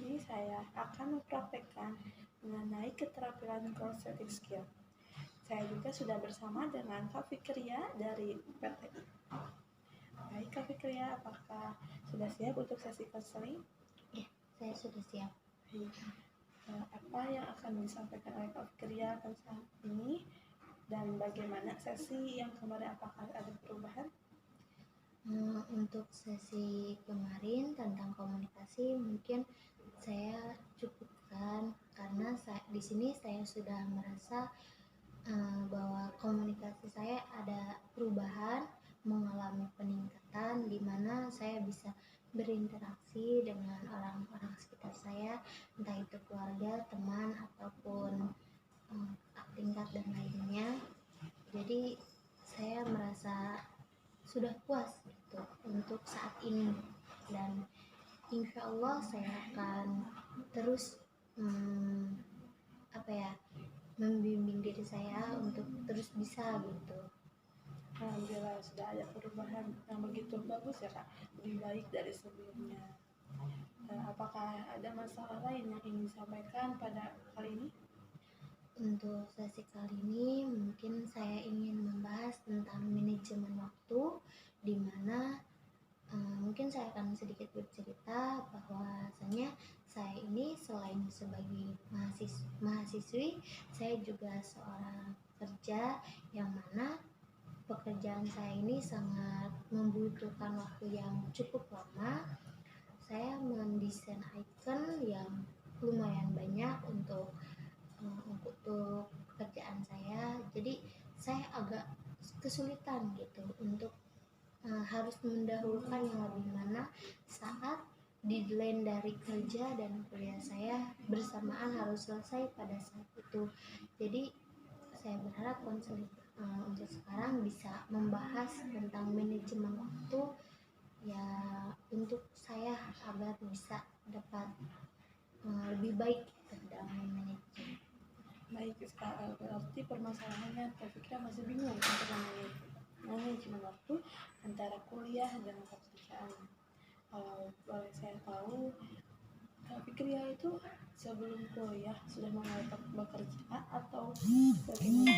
ini saya akan mempraktekkan mengenai keterampilan cosmetic skill. Saya juga sudah bersama dengan Kak Fikria dari PTI. Baik Kak Fikria, apakah sudah siap untuk sesi konseling? Ya, saya sudah siap. Baik. Apa yang akan disampaikan oleh Kak Fikria saat ini dan bagaimana sesi yang kemarin, apakah ada perubahan? Untuk sesi kemarin tentang komunikasi mungkin saya cukupkan karena di sini saya sudah merasa bahwa komunikasi saya ada perubahan, mengalami peningkatan di mana saya bisa berinteraksi dengan orang-orang sekitar saya, entah itu keluarga, teman ataupun tingkat dan lainnya. Jadi saya merasa sudah puas gitu untuk saat ini, dan insya Allah saya akan terus membimbing diri saya untuk terus bisa gitu. Alhamdulillah sudah ada perubahan yang begitu bagus ya Kak, lebih baik dari sebelumnya. Apakah ada masalah lain yang ingin disampaikan pada kali ini? Untuk sesi kali ini mungkin saya ingin membahas tentang manajemen waktu, di mana mungkin saya akan sedikit bercerita bahwasanya saya ini selain sebagai mahasiswi, saya juga seorang pekerja yang mana pekerjaan saya ini sangat membutuhkan waktu yang cukup lama. Saya mendesain icon yang lumayan banyak untuk pekerjaan saya, jadi saya agak kesulitan gitu untuk harus mendahulukan yang lebih mana saat deadline dari kerja dan kuliah saya bersamaan harus selesai pada saat itu. Jadi saya berharap konseling untuk sekarang bisa membahas tentang manajemen waktu ya, untuk saya agar bisa dapat lebih baik dalam manajemen. Baik, berarti permasalahannya Kak Fikria masih bingung untuk manajemen waktu antara kuliah dan pekerjaan. Kalau boleh saya tahu, Kak Fikria itu sebelum kuliah sudah mulai bekerja atau bagaimana?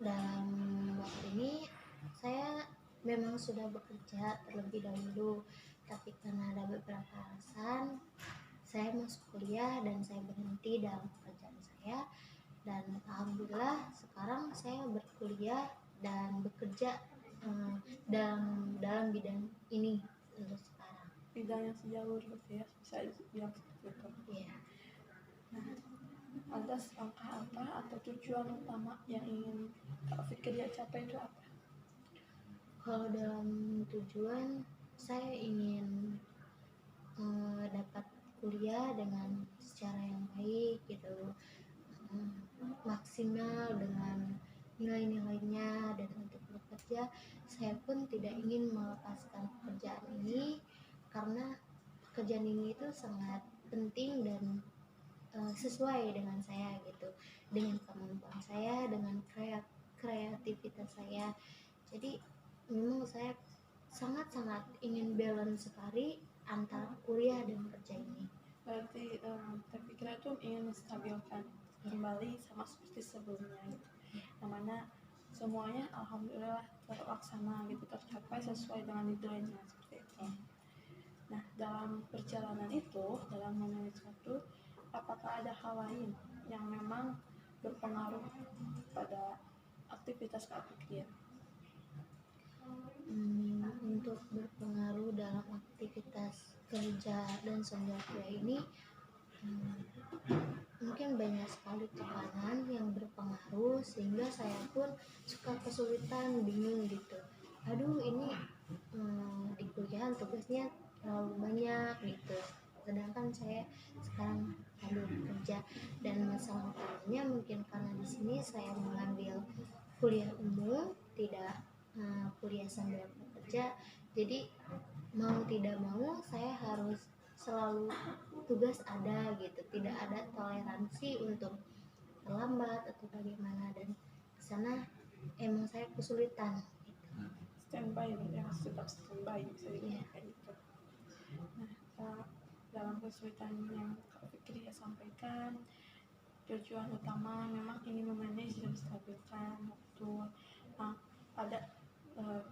Dalam waktu ini saya memang sudah bekerja terlebih dahulu, tapi karena ada beberapa alasan saya masuk kuliah dan saya berhenti dalam pekerjaan saya, dan alhamdulillah sekarang saya berkuliah dan bekerja dalam bidang ini untuk sekarang. Bidang yang sejauh gitu ya, bisa bilang seperti itu. Iya. Nah, lantas langkah apa atau tujuan utama yang ingin Kak Fikria capai itu apa? Kalau dalam tujuan, saya ingin dapat kuliah dengan secara yang baik gitu, maksimal dengan nilai-nilainya, dan untuk bekerja saya pun tidak ingin melepaskan pekerjaan ini karena pekerjaan ini itu sangat penting dan sesuai dengan saya gitu, dengan kemampuan saya, dengan kreativitas saya. Jadi memang saya sangat-sangat ingin balance sekali antara kuliah dan kerja ini. Berarti Kak Fikria itu ingin menstabilkan kembali sama seperti sebelumnya gitu. Yang mana semuanya alhamdulillah terlaksana gitu, tercapai sesuai dengan deadline-nya seperti itu. Nah, dalam perjalanan itu, dalam memanage waktu, apakah ada hal lain yang memang berpengaruh pada aktivitas Kak Fikria? Untuk berpengaruh dalam aktivitas kerja dan sosial kuliah ini, mungkin banyak sekali tekanan yang berpengaruh sehingga saya pun suka kesulitan, bingung gitu. Aduh, ini di kuliah tugasnya terlalu banyak gitu, sedangkan saya sekarang sambil bekerja. Dan masalah utamanya mungkin karena di sini saya mengambil kuliah umum, tidak kuliah sambil bekerja, jadi mau tidak mau saya harus selalu tugas ada gitu, tidak ada toleransi untuk terlambat atau bagaimana, dan di sana emang saya kesulitan gitu. Standby ya, tetap standby, bisa dibilang kayak gitu. Nah, dalam kesulitan yang Kak Fikri ya sampaikan, tujuan utama memang ingin memanage dan stabilkan waktu. Nah, ada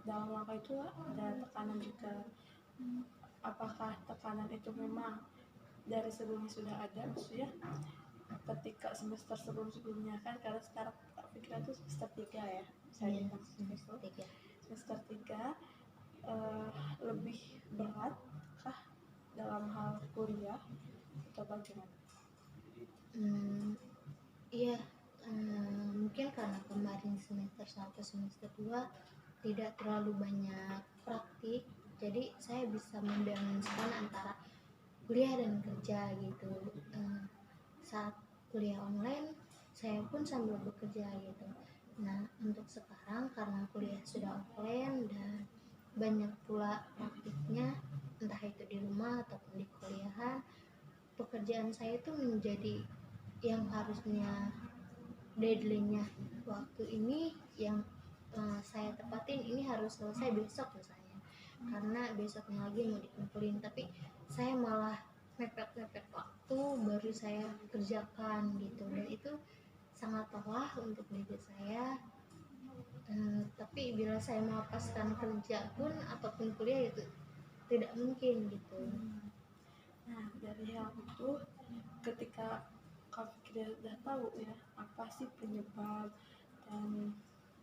dalam langkah itu ada tekanan juga. Apakah tekanan itu memang dari sebelumnya sudah ada, maksudnya ketika semester sebelumnya kan, karena sekarang Kak Fikri itu semester 3 ya, saya Iya, bilang semester 3. semester 3 lebih berat kah dalam hal kuliah atau bagaimana? Iya, mungkin karena kemarin semester 1 semester 2 tidak terlalu banyak praktik, jadi saya bisa membalanskan antara kuliah dan kerja gitu. Saat kuliah online saya pun sambil bekerja gitu. Nah, untuk sekarang karena kuliah sudah offline dan banyak pula praktiknya, entah itu di rumah ataupun di kuliahan, pekerjaan saya itu menjadi yang harusnya deadline-nya waktu ini yang saya tepatin ini harus selesai besok misalnya, karena besoknya lagi mau dikumpulin, tapi saya malah mepet-mepet waktu baru saya kerjakan gitu, dan itu sangat lelah untuk diri saya. Tapi bila saya melepaskan kerja pun ataupun kuliah itu tidak mungkin gitu. Nah, dari hal itu, ketika Kak Fikri udah tahu ya apa sih penyebab dan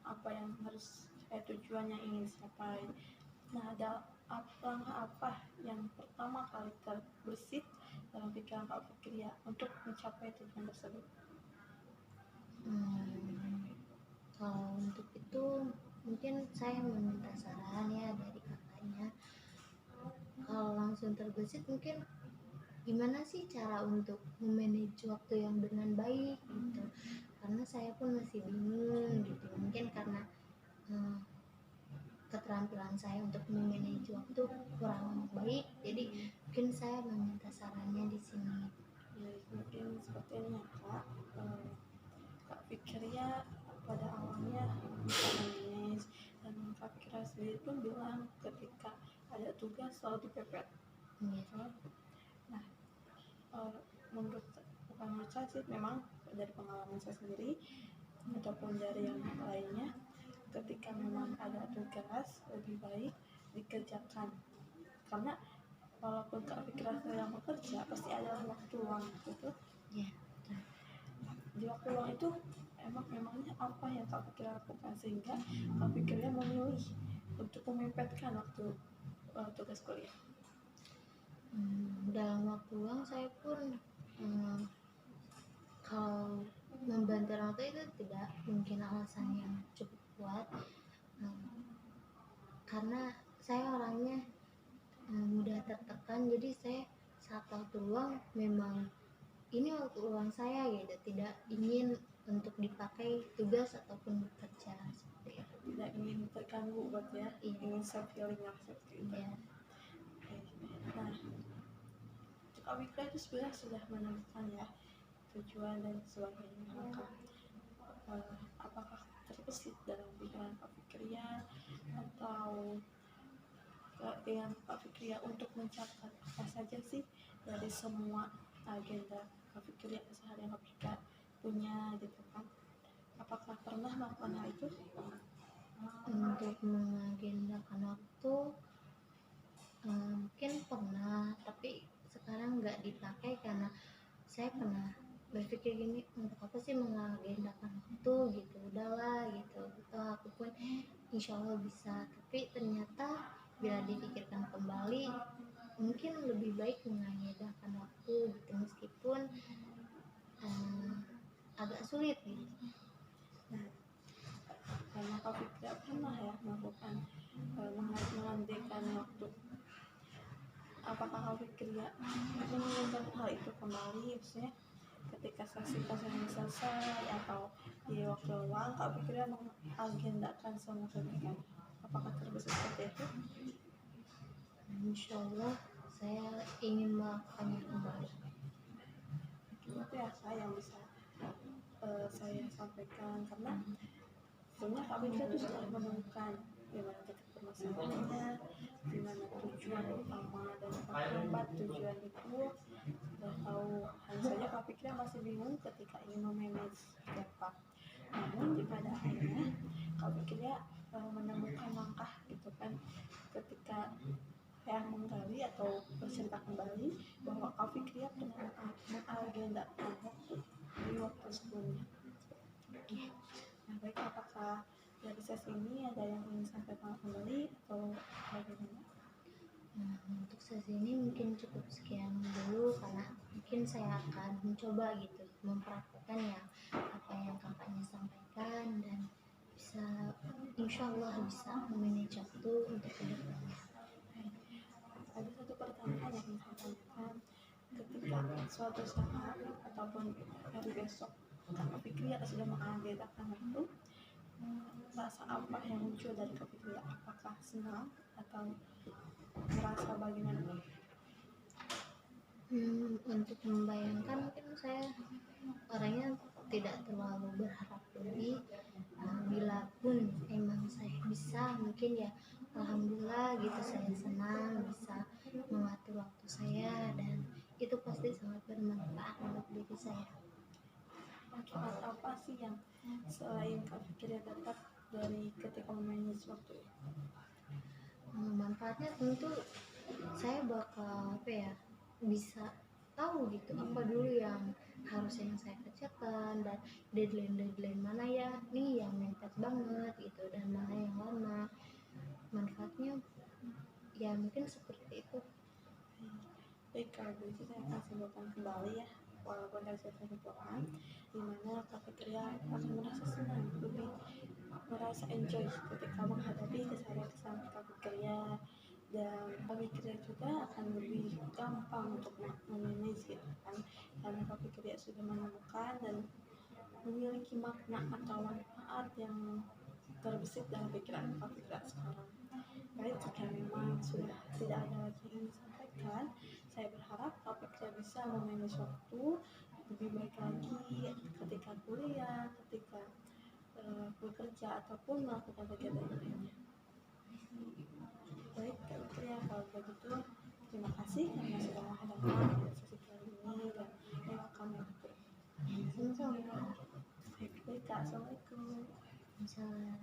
apa yang harus tujuan yang ingin dicapai. Nah, ada langkah apa yang pertama kali terbersit dalam pikiran Kak Fikri ya untuk mencapai tujuan tersebut? Kalau untuk itu mungkin saya meminta saran ya dari kakaknya. Kalau langsung terbesit mungkin gimana sih cara untuk memanage waktu yang dengan baik gitu, karena saya pun masih bingung gitu, mungkin karena keterampilan saya untuk memanage waktu kurang baik, jadi mungkin saya meminta sarannya di sini. Ya, mungkin seperti ini ya Kak. Kak Fikri ya pada awalnya bisa manage, dan Kak Fikri sendiri pun bilang ketika ada tugas selalu dipepet. Nah, menurut bukan menurut saya sih, memang dari pengalaman saya sendiri ataupun dari yang lainnya, ketika memang ada tugas lebih baik dikerjakan, karena walaupun Kak Fikra sedang bekerja pasti ada waktu luang gitu. Di waktu luang itu memangnya apa yang Kak Fikra lakukan sehingga Kak Fikra memilih untuk memepetkan waktu tugas kuliah? Dalam waktu luang saya pun kalau membantu orang tua itu tidak mungkin alasan yang cukup kuat, karena saya orangnya mudah tertekan, jadi saya saat waktu luang memang ini waktu luang saya gitu, tidak ingin untuk dipakai tugas ataupun bekerja seperti itu. Tidak ingin terganggu buat ya, ingin self healing seperti itu. Ya. Nah, Kak Wika itu sebenarnya sudah menemukan ya tujuan dan sebagainya, maka apakah terbesit dalam pikiran Kak Fikria atau dengan Kak Fikria untuk mencatat apa saja sih dari semua agenda Kak Fikria sehari yang Kak Fikria punya gitu kan? Apakah pernah melakukan hal itu? Untuk mengagendakan waktu mungkin pernah, tapi sekarang nggak dipakai karena saya pernah berpikir gini, untuk apa sih mengagendakan waktu gitu, udahlah gitu, aku pun insya Allah bisa, tapi ternyata bila dipikirkan kembali mungkin lebih baik mengagendakan waktu gitu, meskipun agak sulit gitu. Nah, karena Kak Fikria pernah ya melakukan mengagendakan waktu, apakah Kak Fikria menginginkan hal itu kembali, maksudnya ketika sesi-sesi selesai atau di waktu luang Kak Fikria mengagendakan semua kegiatan, apakah terbesit seperti itu? Insya Allah saya ingin melakukannya kembali. Itu ya Kak yang bisa saya sampaikan, karena sebenarnya Kak Fikria itu sudah menemukan gimana permasalahannya, di mana tujuan utama dan penghambat tujuan itu. Tahu hanya saja Kak Fikri masih bingung ketika ingin memanage siapa. Namun di pada akhirnya Kak Fikri menemukan langkah gitu kan, ketika saya menggali atau bercerita kembali bahwa Kak Fikri pernah mengagendakan waktu di waktu sebelumnya. Nah, baik, apakah dari sesi ini ada yang ingin sampaikan kembali atau bagaimana? Nah, untuk sesi ini mungkin cukup sekian dulu karena mungkin saya akan mencoba gitu mempraktekkan ya apa yang kakaknya sampaikan dan bisa insya Allah bisa memanage waktu untuk kedepannya. Ada satu pertanyaan yang ingin saya tanyakan, ketika suatu saat ataupun hari besok Kak Fikri sudah mengagendakan waktu, rasa apa yang muncul dari Kak Fikri? Apakah senang atau merasa bagaimana? Untuk membayangkan mungkin saya orangnya tidak terlalu berharap lebih. Bila pun emang saya bisa, mungkin ya alhamdulillah gitu, saya senang bisa mengatur waktu saya dan itu pasti sangat bermanfaat untuk diri saya. Manfaat apa sih yang selain Kak Fikri dapat dari ketika memanage waktu? Manfaatnya tentu saya bakal bisa tahu gitu apa dulu yang harusnya yang saya kerjakan dan deadline mana ya nih yang mepet banget gitu dan mana yang lama. Manfaatnya ya mungkin seperti itu. Baik, kalau begitu saya akan simpulkan kembali ya, walaupun dari saya kesimpulan, dimana Kak Fikri akan merasa senang, lebih merasa enjoy ketika menghadapi keseharian Kak Fikri, dan Kak Fikri juga akan lebih gampang untuk memanage gitu kan, karena Kak Fikri sudah menemukan dan memiliki makna atau manfaat yang terbesit dalam pikiran Kak Fikri sekarang. Baik, jika memang sudah tidak ada lagi yang disampaikan, saya berharap Kak Fikri bisa memanage waktu lebih baik lagi ketika kuliah, ketika bekerja ataupun melakukan kegiatan lainnya. Baik, Kak Fikri, kalau begitu terima kasih karena sudah menghadapkan sesi kali ini dan welcome ya. Sama-sama. Baik, Kak, assalamualaikum. Misalnya